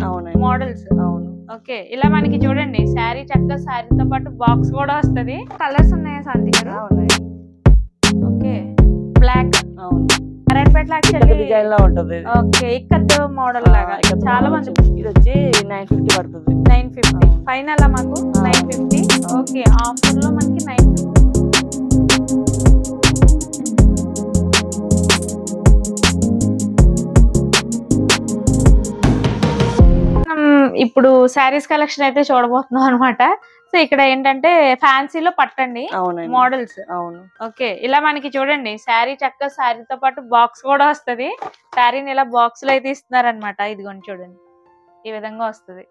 అవునండి మోడల్స్. అవును ఓకే, ఇలా మనకి చూడండి శారీ చక్కగా శారీతో పాటు బాక్స్ కూడా వస్తది. కలర్స్ ఉన్నాయా శాంతి గారు? అవునండి ఓకే, బ్లాక్. అవును నారాయణపేటలో ఇక్కత యాక్చువల్లీ డిజైన్ లా ఉంటది ఇది. ఓకే, ఇక్కత్ మోడల్ లాగా ఇక్కత చాలా model మంది. వచ్చింది. ఇది వచ్చి 950 పడుతుంది 950 ఫైనల్ మాకు 950. ఓకే, ఆఫర్ లో మనకి 950. ఇప్పుడు శారీస్ కలెక్షన్ అయితే చూడబోతున్నాం అనమాట. సో ఇక్కడ ఏంటంటే ఫ్యాన్సీలో పట్టండి అవునండి మోడల్స్. అవును ఓకే, ఇలా మనకి చూడండి శారీ చక్కగా శారీతో పాటు బాక్స్ కూడా వస్తది. శారీని ఇలా బాక్స్ లో అయితే ఇస్తున్నారనమాట. ఇదిగోండి చూడండి, ఈ విధంగా వస్తది.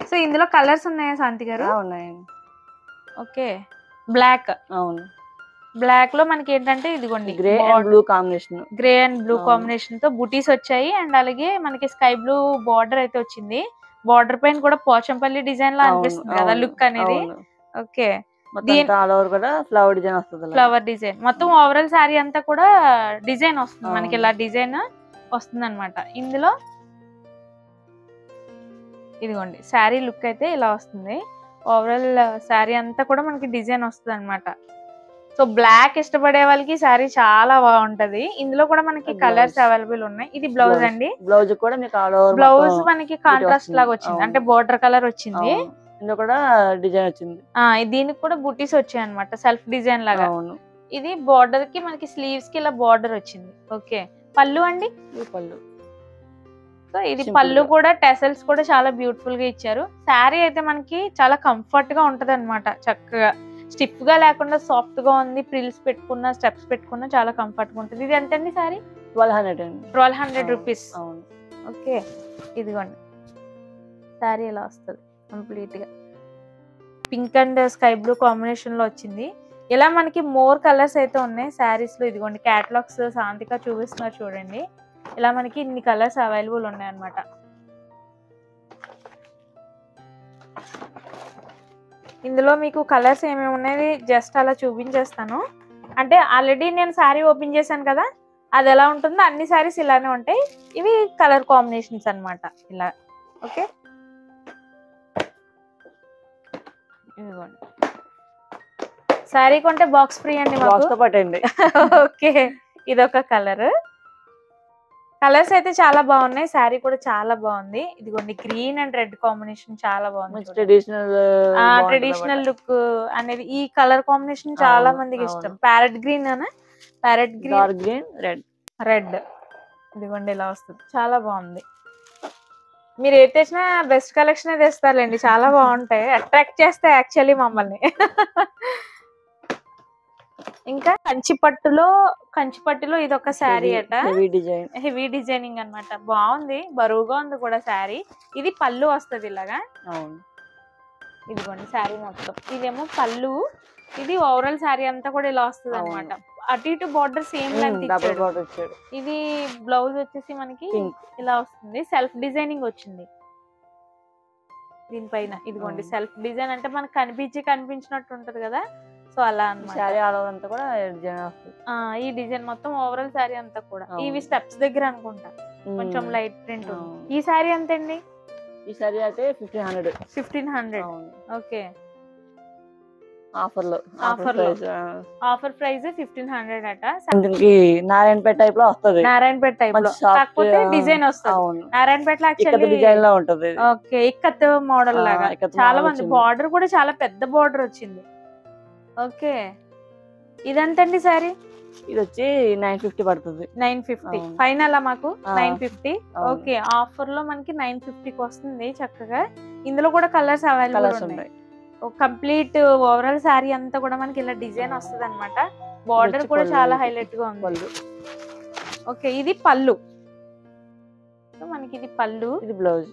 సో ఇందులో కలర్స్ ఉన్నాయా శాంతి గారు? ఉన్నాయండి ఓకే, బ్లాక్. అవును బ్లాక్ లో మనకి ఏంటంటే ఇదిగోండి grey and blue combination. Grey and blue combination తో బుటీస్ వచ్చాయి. అండ్ అలాగే మనకి స్కై బ్లూ బార్డర్ అయితే వచ్చింది. బార్డర్ పైన కూడా పోచంపల్లి డిజైన్ లా అనిపిస్తుంది కదా లుక్ అనేది. ఓకే, ఆల్ ఓవర్ కూడా ఫ్లవర్ డిజైన్ వస్తుంది. ఫ్లవర్ డిజైన్ మొత్తం ఓవరాల్ శారీ అంతా కూడా డిజైన్ వస్తుంది మనకి. ఇలా డిజైన్ వస్తుంది అనమాట. ఇందులో ఇదిగోండి శారీ లుక్ అయితే ఇలా వస్తుంది. ఓవరాల్ శారీ అంతా కూడా మనకి డిజైన్ వస్తుంది అనమాట. సో బ్లాక్ ఇష్టపడే వాళ్ళకి శారీ చాలా బాగుంటది. ఇందులో కూడా మనకి కలర్స్ అవైలబుల్ ఉన్నాయి. ఇది బ్లౌజ్ అండి. బ్లౌజ్ కూడా మీకు ఆల్ ఓవర్ బ్లౌజ్ మనకి కాంట్రాస్ట్ లాగా వచ్చింది, అంటే బోర్డర్ కలర్ వచ్చింది. ఇందులో కూడా డిజైన్ వచ్చింది. దీనికి కూడా బుటీస్ వచ్చాయి అనమాట, సెల్ఫ్ డిజైన్ లాగా. అవును ఇది బోర్డర్ కి మనకి స్లీవ్స్ కి ఇలా బోర్డర్ వచ్చింది. ఓకే, పళ్ళు అండి. పళ్ళు. సో ఇది పళ్ళు కూడా టెసల్స్ కూడా చాలా బ్యూటిఫుల్ గా ఇచ్చారు. శారీ అయితే మనకి చాలా కంఫర్ట్ గా ఉంటది అనమాట. చక్కగా స్టిఫ్ గా లేకుండా సాఫ్ట్ గా ఉంది. ప్రిల్స్ పెట్టుకున్న స్టెప్స్ పెట్టుకున్న చాలా కంఫర్ట్ గా ఉంటుంది. ఇది ఎంత అండి శారీ? 1200 రూపీస్. ఓకే, ఇదిగోండి శారీ ఇలా వస్తుంది కంప్లీట్ గా. Pink and sky blue combination లో వచ్చింది. ఇలా మనకి మోర్ కలర్స్ అయితే ఉన్నాయి శారీస్ లో. ఇదిగోండి క్యాటలాగ్స్ శాంతిగా చూపిస్తున్నారు చూడండి. ఇలా మనకి ఇన్ని కలర్స్ అవైలబుల్ ఉన్నాయి అన్నమాట. ఇందులో మీకు కలర్స్ ఏమేమి ఉన్నాయి జస్ట్ అలా చూపించేస్తాను. అంటే ఆల్రెడీ నేను శారీ ఓపెన్ చేశాను కదా, అది ఎలా ఉంటుందో అన్ని శారీస్ ఇలానే ఉంటాయి. ఇవి కలర్ కాంబినేషన్స్ అన్నమాట ఇలా. ఓకే, ఇదిగోండి శారీ కొంటే బాక్స్ ఫ్రీ అండి మాకు. ఓకే, ఇదొక కలర్. కలర్స్ అయితే చాలా బాగున్నాయి. శారీ కూడా చాలా బాగుంది. ఇదిగోండి గ్రీన్ అండ్ రెడ్ కాంబినేషన్ చాలా బాగుంది. ట్రెడిషనల్ లుక్ అనేది ఈ కలర్ కాంబినేషన్ చాలా మందికి ఇష్టం. ప్యారెట్ గ్రీన్ అనే ప్యారెట్ గ్రీన్ రెడ్. ఇదిగోండి ఇలా వస్తుంది, చాలా బాగుంది. మీరు ఏ తెచ్చినా బెస్ట్ కలెక్షన్ తెస్తారులేండి, చాలా బాగుంటాయి. అట్రాక్ట్ చేస్తాయి యాక్చువల్లీ మమ్మల్ని. ఇంకా కంచిపట్టులో ఇది ఒక శారీ అట, హెవీ డిజైనింగ్ అన్నమాట. బాగుంది, బరువుగా ఉంది కూడా శారీ. ఇది పళ్ళు వస్తుంది ఇలాగా. ఇదిగోండి శారీ మొత్తం ఇదేమో పళ్ళు. ఇది ఓవరాల్ శారీ అంతా కూడా ఇలా వస్తుంది అనమాట. అటు ఇటు బార్డర్ సేమ్ లెంగ్త్ ఇచ్చాడు. ఇది బ్లౌజ్ వచ్చేసి మనకి ఇలా వస్తుంది. సెల్ఫ్ డిజైనింగ్ వచ్చింది దీనిపైన. ఇదిగోండి సెల్ఫ్ డిజైన్ అంటే మనకు కనిపించినట్టు ఉంటది కదా, సో అలా అన్నమాట. ఈ డిజైన్ మొత్తం ఓవరాల్ శారీ అంతా కూడా. ఇవి స్టెప్స్ దగ్గర అనుకుంటా కొంచెం లైట్ ప్రింట్ ఉంది. ఈ శారీ ఎంతండి? ఈ శారీ అయితే 1500. ఓకే, ఆఫర్ ప్రైస్ 1500 అట. నారాయణపేట టైప్ లో వస్తుంది. నారాయణపేట టైప్ లో కాకపోతే డిజైన్ వస్తుంది. నారాయణపేటలో యాక్చువల్లీ డిజైన్ లో ఉంటది. ఓకే, ఇక్కత్ మోడల్ లాగా చాలా మంది. బార్డర్ కూడా చాలా పెద్ద బార్డర్ వచ్చింది. ఓకే, ఇదంతండి సారీ? ఇది వచ్చి 950 పడుతుంది. 950 ఫైనల్ మాకు 950. ఓకే, ఆఫర్ లో మనకి 950కి వస్తుంది చక్కగా. ఇందులో కూడా కలర్స్ అవైలబుల్ ఉన్నాయి. కంప్లీట్ ఓవరాల్ శారీ అంతా కూడా మనకి ఇలా డిజైన్ వస్తుంది అనమాట. బార్డర్ కూడా చాలా హైలైట్ గా ఉంది. ఓకే, ఇది పళ్ళు. మనకి ఇది పళ్ళు, ఇది బ్లౌజ్.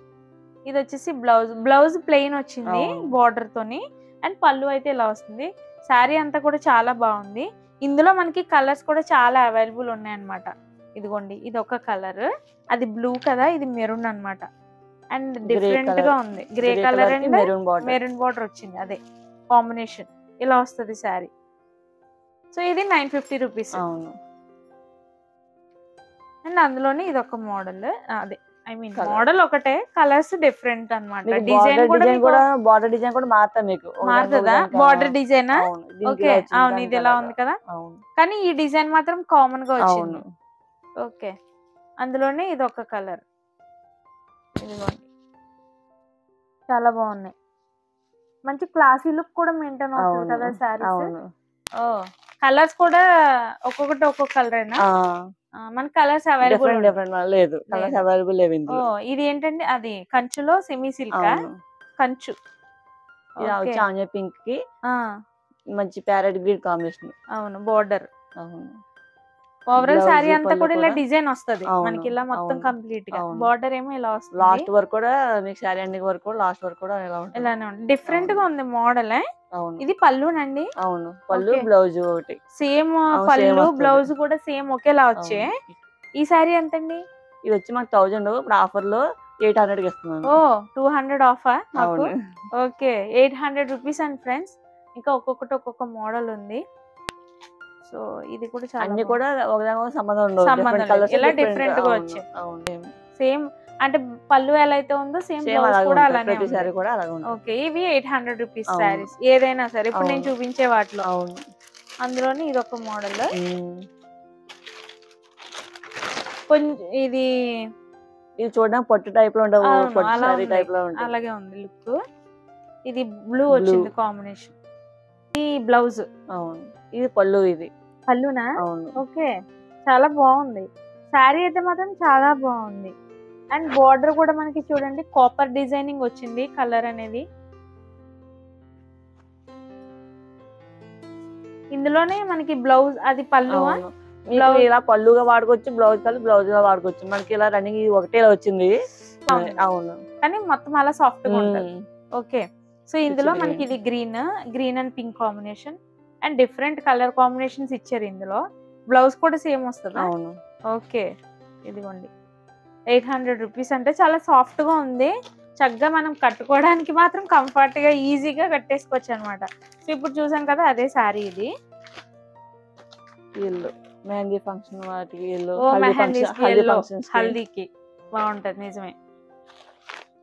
ఇది వచ్చేసి బ్లౌజ్ ప్లెయిన్ వచ్చింది బార్డర్ తోని. అండ్ పళ్ళు అయితే ఇలా వస్తుంది. శారీ అంతా కూడా చాలా బాగుంది. ఇందులో మనకి కలర్స్ కూడా చాలా అవైలబుల్ ఉన్నాయి అన్నమాట. ఇదిగోండి ఇది ఒక కలర్, అది బ్లూ కదా, ఇది మెరూన్ అన్నమాట. అండ్ డిఫరెంట్ గా ఉంది. Grey colour and maroon border వచ్చింది, అదే కాంబినేషన్ ఇలా వస్తుంది శారీ. సో ఇది 950 రూపీస్. అవును. అండ్ అందులోనే ఇది ఒక మోడల్, అదే ఐ మీన్ Colour. మోడల్ ఒకటే, కలర్స్ డిఫరెంట్ అన్నమాట. డిజైన్ కూడా బార్డర్ డిజైన్ కూడా మారుతా మీకు మారుతుందా? బార్డర్ డిజైన్ అవును దీనికి ఓకే. ఇలా వచ్చింది, అవును, దానికి ఇది ఎలా అలాగా. ఉంది కదా, అవును కానీ ఈ డిజైన్ మాత్రం కామన్ గా వచ్చింది. అవును ఓకే, అందులోనే ఇది ఒక కలర్. ఇదిగోండి, చాలా బాగున్నాయి. మంచి క్లాసీ లుక్ కూడా మెయింటైన్ అవుతుంది అవును కదా శారీస్. అవును ఓ, కలర్స్ కూడా ఒక్కొక్కటి ఒక్కొక్క కలరేనా? మన కలర్స్ అవైలబుల్ డిఫరెంట్ డిఫరెంట్ లేదు కలర్స్ లేదు. అవైలబుల్ లేవు ఓ, ఇందులో. ఇది ఏంటండి, అది కంచులో సెమీ సిల్క్ అవును కంచు. ఇది ఓకే. వచ్చి ఆనియన్ పింక్ కి ఆ, మంచి ప్యారెట్ గ్రీన్ కాంబినేషన్. అవును, బోర్డర్. అవును ఓవరాల్ Blouse, శారీ అంతా పళ్ళు కూడా ఇలా కూడా. డిజైన్ వస్తది అవును, మనకి, ఇలా మొత్తం అవును, కంప్లీట్ గా. అవును. బార్డర్ ఏమో ఇలా వస్తుంది, లాస్ట్ వరకు కూడా మీకు శారీ ఎండింగ్ వరకు కూడా లాస్ట్ వరకు కూడా ఇలా ఉంటుంది. ఇలానే ఉంది. డిఫరెంట్ గా అవును. ఉంది మోడల్. అవును ఇది పళ్ళునండి. అవును పళ్ళు ఓకే. బ్లౌజ్ ఒకటి. సేమ్ అవును, పళ్ళు same వస్తది. బ్లౌజ్ కూడా సేమ్ ఒకేలా వచ్చే. అవును. ఈ శారీ ఎంతండి? ఇది వచ్చి మాకు 1000 ఇప్పుడు ఆఫర్ లో 800 కి ఇస్తున్నాను. ఓ, 200 ఆఫా మాకు? అవును ఓకే, 800 రూపీస్ అండ్ ఫ్రెండ్స్. ఇంకా ఒక్కొక్కటి ఒక్కొక్క మోడల్ ఉంది. సో ఇది కూడా చాలా అన్ని కూడా ఒకదాని సంబంధం ఉండవు. సంబంధం డిఫరెంట్ లేదు. కలర్స్ ఇలా డిఫరెంట్. different గా అవును వచ్చాయి. అవును సేమ్ అంటే పళ్ళు ఎలా అయితే ఉందో సేమ్ సేమ్ బ్లౌజ్ అలాగే కూడా ఉంటుంది. అలానే ప్రతి ఉంది. సారీ కూడా అలాగే ఉంటుంది. ఓకే, ఇవి 800 రూపీస్ అవును. శారీస్ ఏదైనా సరే. ఇప్పుడు నేను అవును. చూపించే వాటిలో అవును అందులోని ఇది ఒక మోడల్. ఉమ్. కొంచెం ఇది ఇది చూడడానికి పట్టు టైప్ లో ఉండవు, అవును, పట్టు అలా సారీ ఉంది, టైప్ లో ఉంటుంది. అలాగే ఉంది లుక్. ఇది బ్లూ వచ్చింది కాంబినేషన్. ఈ బ్లౌజ్. అవును ఇది పళ్ళు, ఇది పళ్ళునా? అవును ఓకే, చాలా బాగుంది. శారీ అయితే మాత్రం చాలా బాగుంది. అండ్ బార్డర్ కూడా మనకి చూడండి కాపర్ డిజైనింగ్ వచ్చింది, కలర్ అనేది. ఇందులోనే మనకి బ్లౌజ్ అది పళ్ళు. అవును. మీకు ఇలా పళ్ళుగా వాడుకోవచ్చు, బ్లౌజ్ కలిపి బ్లౌజ్ గా వాడుకోవచ్చు. మనకి ఇలా రన్నింగ్ ఒకటే ఇలా వచ్చింది. అవును కానీ మొత్తం అలా సాఫ్ట్ గా ఉంటుంది. ఉమ్. ఓకే, సో ఇందులో green. మనకి ఇది green and pink combination and different colour combinations ఇచ్చారు ఇందులో. బ్లౌజ్ కూడా సేమ్ వస్తుంది. అవును ఓకే, ఇదిగోండి 800 రూపీస్. అంటే చాలా సాఫ్ట్ గా ఉంది. చక్కగా మనం కట్టుకోవడానికి మాత్రం కంఫర్ట్ గా ఈజీగా కట్టేసుకోవచ్చు అనమాట. సో ఇప్పుడు చూసాం కదా, అదే శారీ ఇది. ఎల్లో మెహందీ ఫంక్షన్ వాటికి ఎల్లో, ఓ, మెహందీస్కి హల్దీ yellow, ఫంక్షన్స్ హల్దీకి బాగుంటది నిజమే.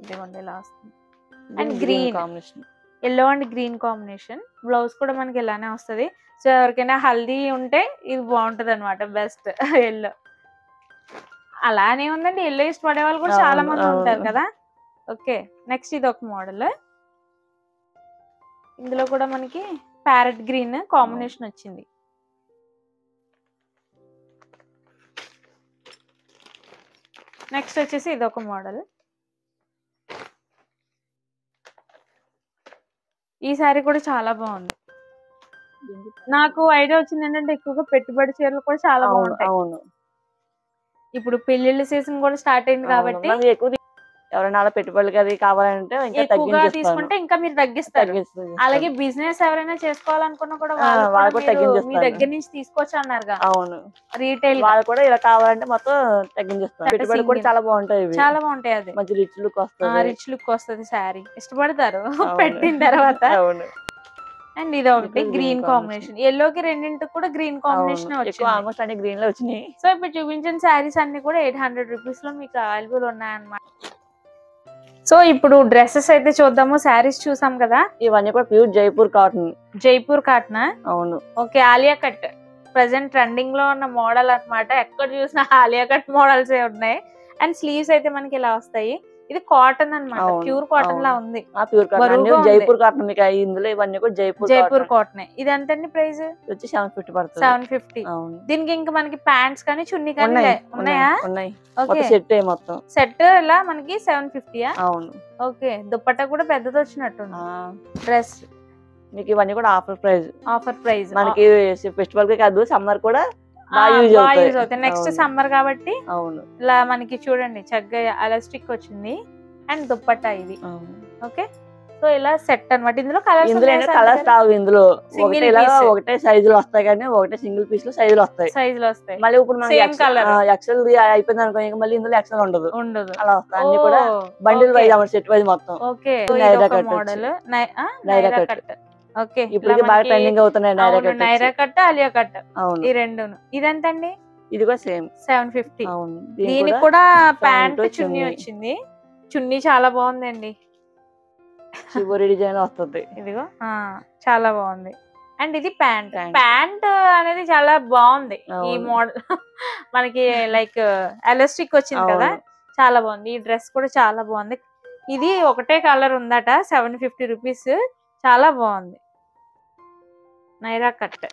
ఇదిగోండి ఇలా వస్తుంది. And green, combination. Yellow and green combination. Blouse కూడా మనకి ఇలానే వస్తుంది. సో ఎవరికైనా హల్దీ ఉంటే ఇది బాగుంటది అనమాట, బెస్ట్. ఎల్లో అలానే ఉందండి, ఎల్లో ఇష్టపడే వాళ్ళు కూడా చాలా అవును, మంది ఉంటారు అవును. కదా. ఓకే, నెక్స్ట్ ఇది ఒక మోడల్. ఇందులో కూడా మనకి ప్యారెట్ గ్రీన్ కాంబినేషన్ వచ్చింది. నెక్స్ట్ వచ్చేసి ఇది ఒక మోడల్. ఈ శారీ కూడా చాలా బాగుంది. నాకు ఐడియా వచ్చింది ఏంటంటే ఎక్కువగా పెట్టుబడి చీరలు కూడా చాలా అవును బాగుంటాయి. అవును ఇప్పుడు పెళ్లిళ్ళ సీజన్ కూడా స్టార్ట్ అయింది అవును. కాబట్టి మనకి ఎక్కువ ఎవరైనా అలా పెట్టుబడులకి అది కావాలంటే ఇంకా ఎక్కువగా తగ్గించేస్తాను. తీసుకుంటే ఇంకా మీరు తగ్గిస్తారు. తగ్గిస్తాను. అలాగే బిజినెస్ ఎవరైనా చేసుకోవాలనుకున్నా కూడా వాళ్ళు వాళ్ళు కూడా కూడా మీరు మీ తగ్గించేస్తాను. దగ్గర నుంచి తీసుకోవచ్చు అన్నారుగా అవును రీటైల్ గా. వాళ్ళు కూడా ఇలా కావాలంటే మొత్తం తగ్గించేస్తాను. అంటే పెట్టుబడి కూడా single. చాలా బాగుంటాయి ఇవి. చాలా బాగుంటాయి. అది మంచి రిచ్ లుక్ వస్తుంది. రిచ్ లుక్ వస్తుంది. శారీ ఇష్టపడతారు అవును. పెట్టిన తర్వాత. అవును అండ్ ఇది ఒకటి green గ్రీన్ combination. కాంబినేషన్. ఎల్లోకి రెండింటికి కూడా గ్రీన్ కాంబినేషన్ అవును ఎక్కువ వచ్చింది. ఆల్మోస్ట్ అన్ని గ్రీన్ లో వచ్చినాయి. సో ఇప్పుడు చూపించిన శారీస్ అన్ని కూడా 800 రూపీస్ లో మీకు అవైలబుల్ ఉన్నాయన్నమాట. సో ఇప్పుడు డ్రెస్సెస్ అయితే చూద్దాము. శారీస్ చూసాం కదా, ఇవన్నీ కూడా pure Jaipur cotton. Jaipur cotton. అవును okay, Alia cut present trending లో ఉన్న మోడల్ అన్నమాట. ఎక్కడ చూసినా ఆలియా కట్ మోడల్స్ ఉన్నాయి. అండ్ స్లీవ్స్ అయితే మనకి ఇలా వస్తాయి. ఇది కాటన్ అన్నమాట, అవును, ప్యూర్ కాటన్ లా అవును. ఉంది. ప్యూర్ కాటన్ బరువుగా ఉంది. జైపూర్ కాటన్ మీకు ఇందులో ఇవన్నీ కూడా జైపూర్ కాటన్. ఇది ఎంతండి ప్రైస్? వచ్చి 750 పడుతుంది. 750. అవును దీనికి ఇంకా మనకి ప్యాంట్స్ కానీ చున్నీ కానీ ఉన్నాయి ఉన్నాయా? ఉన్నాయి ఓకే, మొత్తం సెట్ మొత్తం సెట్ ఇలా మనకి 750. అవును ఓకే, దుపట్టా కూడా పెద్దది వచ్చినట్టుంది. డ్రెస్ మీకు ఇవన్నీ కూడా ఆఫర్ ప్రైస్. ఆఫర్ ప్రైస్ మనకి ఫెస్టివల్ కి కాదు, సమ్మర్ కూడా బాగా యూజ్ అవుతాయి. నెక్స్ట్ సమ్మర్ కాబట్టి అవును ఇలా మనకి చూడండి చక్కగా ఎలాస్టిక్ వచ్చింది. అండ్ దుపట్టా ఇది. ఓకే, సో ఇలా సెట్ అన్నమాట. ఇందులో కలర్స్ రావు. ఇందులో Single ఒకటే ఇలా piece. ఒకటే సైజులు వస్తాయి, కానీ ఒకటే సింగిల్ పీస్ లో సైజులు వస్తాయి. సైజులు వస్తాయి. మళ్ళీ ఇప్పుడు Same colour. ఎక్సెల్ అయిపోయింది అనుకో, ఇంకా మళ్ళీ ఇందులో ఎక్సెల్ ఉండదు. అలా వస్తాయి అన్ని ఓ, కూడా బండిల్ okay. వైజ్ అన్నమాట, సెట్ వైజ్ మొత్తం. Okay, Naira cut model Naira Naira cut. Cut. Okay, ఇప్పుడు బాగా ట్రెండింగ్ అవుతున్నాయి Naira cut. Naira cut, Alia cut అవును ఈ రెండును. ఇదెంతండి? ఇది కూడా సేమ్ 750. అవును. దీనికి కూడా ప్యాంట్ ప్యాంట్ చున్నీ వచ్చింది. చున్నీ చాలా బాగుందండి. శివరి డిజైన్ వస్తుంది. ఇదిగో చాలా బాగుంది. అండ్ ఇది ప్యాంట్. ప్యాంట్ అనేది చాలా బాగుంది. ఈ మోడల్ మనకి లైక్ ఎలాస్టిక్ వచ్చింది కదా, చాలా బాగుంది. ఈ డ్రెస్ కూడా చాలా బాగుంది. ఇది ఒకటే కలర్ ఉందట, 750 రూపీస్. చాలా బాగుంది. నైరా కట్.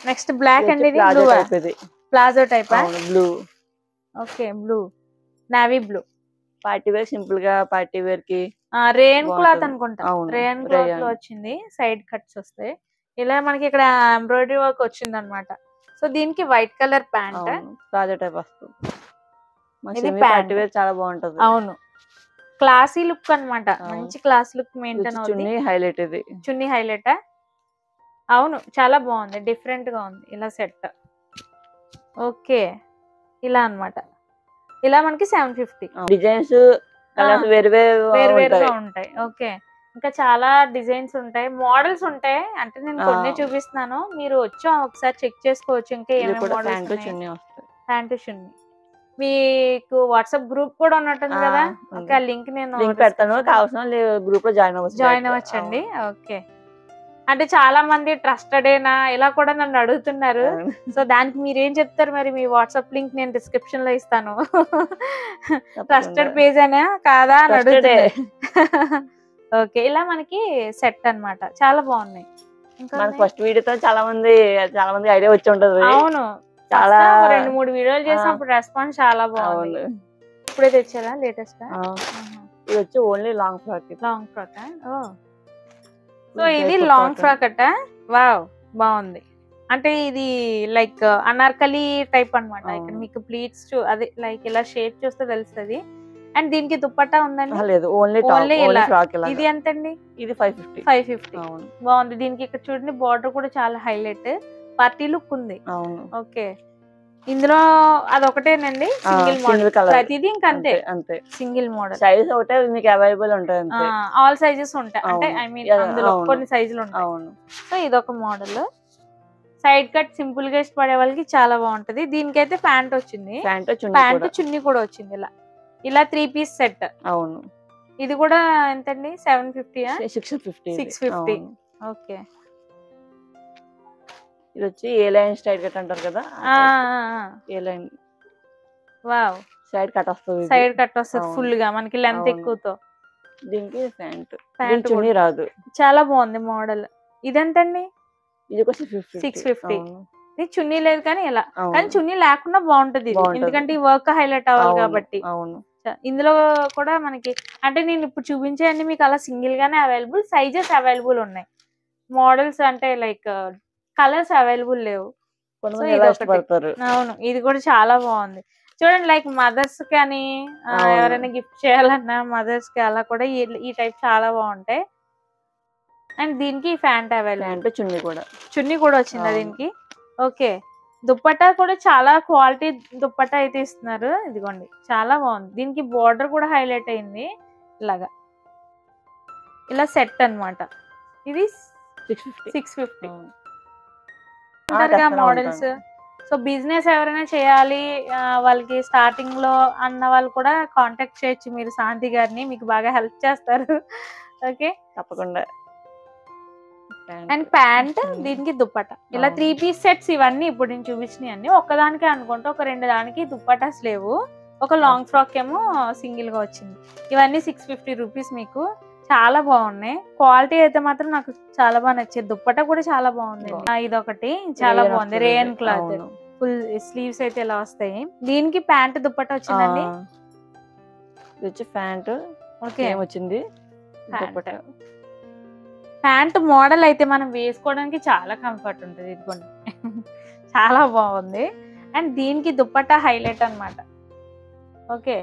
నెక్స్ట్ బ్లాక్ అండి. ఇది palazzo type. Blue. Okay, blue, navy blue. Party wear, simple గా పార్టీ వేర్ కి. రేన్ క్లాత్ అనుకుంటా. రేన్ క్లాత్ లో వచ్చింది. సైడ్ కట్స్ వస్తాయి. ఇలా మనకి ఇక్కడ ఎంబ్రాయిడరీ వర్క్ వచ్చింది అనమాట. సో దీనికి white colour pant, palazzo type వస్తుంది. ఇది పార్టీ వేర్ చాలా బాగుంటది. అవును, క్లాసీ లుక్ అన్నమాట. మంచి క్లాస్ లుక్ మెయింటైన్ అవుతుంది. చున్నీ హైలైట్. ఇది చున్నీ హైలైట్. అవును, చాలా బాగుంది. డిఫరెంట్ గా ఉంది. ఇలా సెట్. ఓకే, ఇలా అన్నమాట. ఇలా మనకి 750. డిజైన్స్ కలర్స్ వేరువేరుగా ఉంటాయి. ఓకే, ఇంకా చాలా డిజైన్స్ ఉంటాయి, మోడల్స్ ఉంటాయి. అంటే నేను కొన్ని చూపిస్తున్నాను, మీరు వచ్చి ఒకసారి చెక్ చేసుకోవచ్చు. ఇంకా ఏమేమి మోడల్స్. ప్యాంటు చున్నీ. మీకు వాట్సాప్ గ్రూప్ కూడా ఉన్నట్టుంది కదా. ఓకే, ఆ లింక్ నేను పెడతాను. కావాల్సిన గ్రూప్ లో జాయిన్ అవ్వచ్చండి. ఓకే, అంటే చాలా మంది ట్రస్టెడేనా ఇలా కూడా నన్ను అడుగుతున్నారు. సో దానికి మీరేం చెప్తారు మరి? మీ వాట్సాప్ లింక్ నేను డిస్క్రిప్షన్ లో ఇస్తాను. ట్రస్టెడ్ పేజ్ అనే కాదా అని అడుగుతున్నారు. ఓకే, ఇలా మనకి సెట్ అన్నమాట. చాలా బాగున్నాయి. ఇంకా ఫస్ట్ వీడియోతో చాలా మంది ఐడియా వచ్చి ఉంటది. అవును, చాలా 2-3 వీడియోలు చేసినప్పుడు రెస్పాన్స్ చాలా బాగుంది. ఇప్పుడే తెచ్చారా లేటెస్ట్? ఇది వచ్చి ఓన్లీ లాంగ్ ఫ్రాక్. సో ఇది లాంగ్ ఫ్రాక్ అట. వావ్, బాగుంది. అంటే ఇది లైక్ అనార్కలి టైప్ అన్నమాట. ఇక్కడ మీకు ప్లీట్స్ అదే లైక్ ఇలా షేప్ చూస్తే తెలుస్తుంది. అండ్ దీనికి దుప్పట్టా ఉందండి? లేదు, ఓన్లీ ఫ్రాక్. ఇది ఎంతండి? ఇది 550. 550. బాగుంది. దీనికి ఇక్కడ చూడండి, బార్డర్ కూడా చాలా హైలైట్, పార్టీ లుక్ ఉంది. ఓకే, ఇందులో అదొకటేనండి సింగిల్ మోడల్. ప్రతిదీ ఇంకంతే, సింగిల్ మోడల్. సైజ్ ఒకటే మీకు అవైలబుల్ ఉంటుంది. ఆల్ సైజెస్ ఉంటాయి. అంటే ఐ మీన్ అందులో కొన్ని సైజులు ఉంటాయి. సో ఇదొక మోడల్. సైడ్ కట్ సింపుల్ గా ఇష్టపడే వాళ్ళకి చాలా బాగుంటది. దీనికైతే ప్యాంట్ వచ్చింది, ప్యాంట్ చున్నీ కూడా వచ్చింది. ఇలా 3 పీస్ సెట్. అవును, ఇది కూడా ఎంతండి? 750. 650. ఓకే, ఇది వచ్చి ఏ లైన్ స్టైల్ కట్ అంటారు కదా. ఏ లైన్. వావ్, సైడ్ కట్ వస్తుంది. సైడ్ కట్ వస్తుంది ఫుల్ గా, మనకి లెంత్ ఎక్కువతో. దీనికి ప్యాంట్ చున్నీ రాదు. చాలా బాగుంది మోడల్. ఇదెంతండి? ఇది 650. ఇది చున్నీ లేదు కానీ ఇలా, కానీ చున్నీ లేకుండా బాగుంటది ఇది, ఎందుకంటే ఈ వర్క్ హైలైట్ అవ్వాలి కాబట్టి. ఇందులో కూడా మనకి అంటే నేను ఇప్పుడు చూపించేయండి మీకు అలా సింగిల్ గానే అవైలబుల్. సైజెస్ అవైలబుల్ ఉన్నాయి. మోడల్స్ అంటే లైక్ కలర్స్ అవైలబుల్ లేవు. అవును, ఇది కూడా చాలా బాగుంది. చూడండి, లైక్ మదర్స్ కానీ ఎవరైనా గిఫ్ట్ చేయాలన్నా మదర్స్ కి అలా కూడా ఈ టైప్ చాలా బాగుంటాయి. అండ్ దీనికి ప్యాంట్ అవైలబుల్. చున్నీ కూడా వచ్చిందా దీనికి? ఓకే, దుప్పట్టా కూడా చాలా క్వాలిటీ దుప్పట్టా అయితే ఇస్తున్నారు. ఇదిగోండి, చాలా బాగుంది. దీనికి బోర్డర్ కూడా హైలైట్ అయింది ఇలాగా. ఇలా సెట్ అన్నమాట. ఇది 650 మోడల్స్. సో బిజినెస్ ఎవరైనా చేయాలి వాళ్ళకి స్టార్టింగ్ లో అన్న వాళ్ళు కూడా కాంటాక్ట్ చేయొచ్చు మీరు శాంతి గారిని, మీకు బాగా హెల్ప్ చేస్తారు. ఓకే, తప్పకుండా. అండ్ ప్యాంట్, దీనికి దుప్పట్టా. ఇలా 3 పీస్ సెట్స్. ఇవన్నీ ఇప్పుడు నేను చూపించినవి అన్ని ఒక్కదానికే అనుకుంటా, ఒక 2 దానికి దుప్పటాస్ లేవు. ఒక లాంగ్ ఫ్రాక్ ఏమో సింగిల్ గా వచ్చింది. ఇవన్నీ 650 రూపీస్. మీకు చాలా బాగున్నాయి. క్వాలిటీ అయితే మాత్రం నాకు చాలా బాగా నచ్చింది. దుప్పట్టా కూడా చాలా బాగుంది. ఇదొకటి చాలా బాగుంది. రేయన్ క్లాత్, ఫుల్ స్లీవ్స్ అయితే ఇలా వస్తాయి. దీనికి ప్యాంట్ దుప్పట్టా వచ్చిందండి. ప్యాంట్ ఓకే వచ్చింది. ప్యాంట్ మోడల్ అయితే మనం వేసుకోవడానికి చాలా కంఫర్ట్ ఉంటుంది. ఇదిగోండి, చాలా బాగుంది. అండ్ దీనికి దుప్పట్టా హైలైట్ అన్నమాట. ఓకే,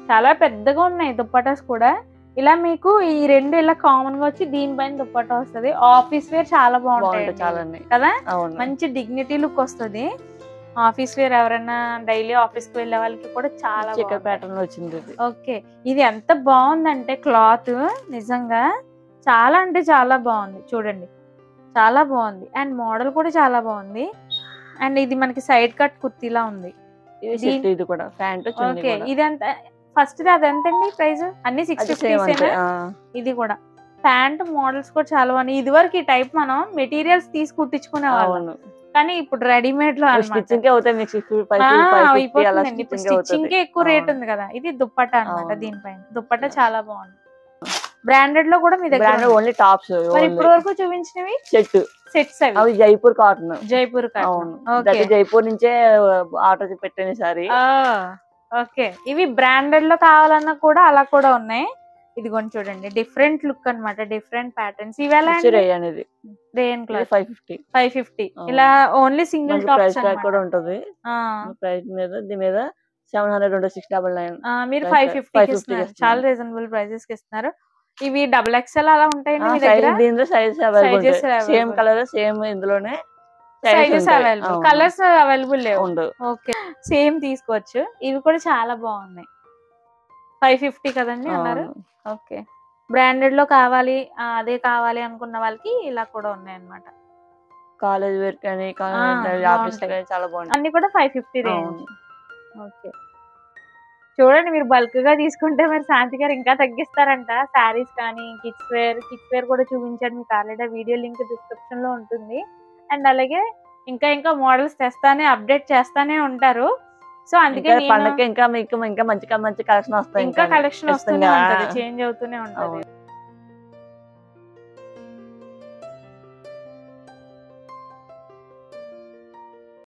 చాలా పెద్దగా ఉన్నాయి దుప్పటాస్ కూడా. ఇలా మీకు ఈ 2 ఇలా కామన్ గా వచ్చి దీనిపైన దుప్పట్టా వస్తుంది. ఆఫీస్ వేర్ చాలా బాగుంటాయి కదా, మంచి డిగ్నిటీ లుక్ వస్తుంది. ఆఫీస్ వేర్ ఎవరైనా డైలీ ఆఫీస్ కి వెళ్ళే వాళ్ళకి కూడా చాలా ప్యాటర్న్ వచ్చింది. ఓకే, ఇది ఎంత బాగుందంటే క్లాత్ నిజంగా చాలా అంటే చాలా బాగుంది. చూడండి, చాలా బాగుంది. అండ్ మోడల్ కూడా చాలా బాగుంది. అండ్ ఇది మనకి సైడ్ కట్ కుర్తీలా ఉంది. ఇది సెట్, ఇది కూడా ప్యాంట్ చున్నీ ఓకే, కూడా. ఇది ఎంత ఫస్ట్ అది ఎంతండి ప్రైస్? అన్ని అది సేమ్ అంతే. 650. ఇది కూడా ప్యాంట్ మోడల్స్ కూడా చాలా బాగున్నాయి. ఇది వరకు ఈ టైప్ మనం మెటీరియల్స్ తీసి కుట్టించుకునే వాళ్ళం, అవును. కానీ ఇప్పుడు రెడీమేడ్ లో అన్నమాట. స్టిచ్చింగ్ అవుతాయి మీకు 65, 550 అలా అయిపోతుందండి. ఇప్పుడు స్టిచ్చింగ్ స్టిచ్చింగ్ కే ఎక్కువ రేట్ ఉంది కదా. ఇది దుప్పట్టా అన్నమాట. అవును. దీనిపైన దుప్పట్టా చాలా బాగుంది. బ్రాండెడ్ లో కూడా మీ దగ్గర బ్రాండెడ్ ఓన్లీ టాప్స్. మరి ఇప్పుడు వరకు చూపించినవి సెట్స్ అవి అవి జైపూర్ కాటన్. జైపూర్ కాటన్. అవును. ఓకే, దట్ జైపూర్ నుంచే ఆర్డర్ పెట్టాను సారీ. ఓకే. ఇవి బ్రాండెడ్ లో కావాలన్నా కూడా అలా కూడా ఉన్నాయి. ఇదిగోండి చూడండి, డిఫరెంట్ లుక్ అన్నమాట, డిఫరెంట్ ప్యాటర్న్స్. ఇవేలా రేయన్ ఇది రేయన్ క్లాత్ 550. ఇలా only single tops price tag కూడా ఉంటది. ప్రైస్ మీద దీని మీద 700 ఉంటుంది, 699. మీరు 550 ఇస్తున్నారు. చాలా రీజనబుల్ ప్రైసెస్ కి ఇస్తున్నారు. ఇవి XXL అలా ఉంటాయండి మీ దగ్గర? దీనిలో sizes available, same colour same ఇందులోనే సైజెస్ అవైలబుల్, కలర్స్ అవైలబుల్ లేవు. ఓకే, సేమ్ తీసుకోవచ్చు. ఇవి కూడా చాలా బాగున్నాయి. 550 కదండి అన్నారు. ఓకే, బ్రాండెడ్ లో కావాలి అదే కావాలి అనుకున్న వాళ్ళకి ఇలా కూడా ఉన్నాయి అన్నమాట. కాలేజ్ వేర్ కానీ ఆఫీస్ కానీ చాలా బాగుంది. అన్ని కూడా 550 రేంజ్. ఓకే, చూడండి మీరు బల్క్ గా తీసుకుంటే మరి శాంతి గారు ఇంకా తగ్గిస్తారంట. శారీస్ కానీ కిడ్స్ వేర్ కూడా చూపించాడు మీకు ఆల్రెడీ. వీడియో లింక్ డిస్క్రిప్షన్ లో ఉంటుంది. అండ్ అలాగే ఇంకా మోడల్స్ తెస్తానే అప్డేట్ చేస్తానే ఉంటారు. సో అందుకే పండగ ఇంకా మీకు ఇంకా మంచి కలెక్షన్ వస్తాయి. ఇంకా కలెక్షన్ వస్తూనే ఉంటది, చేంజ్ అవుతూనే ఉంటది.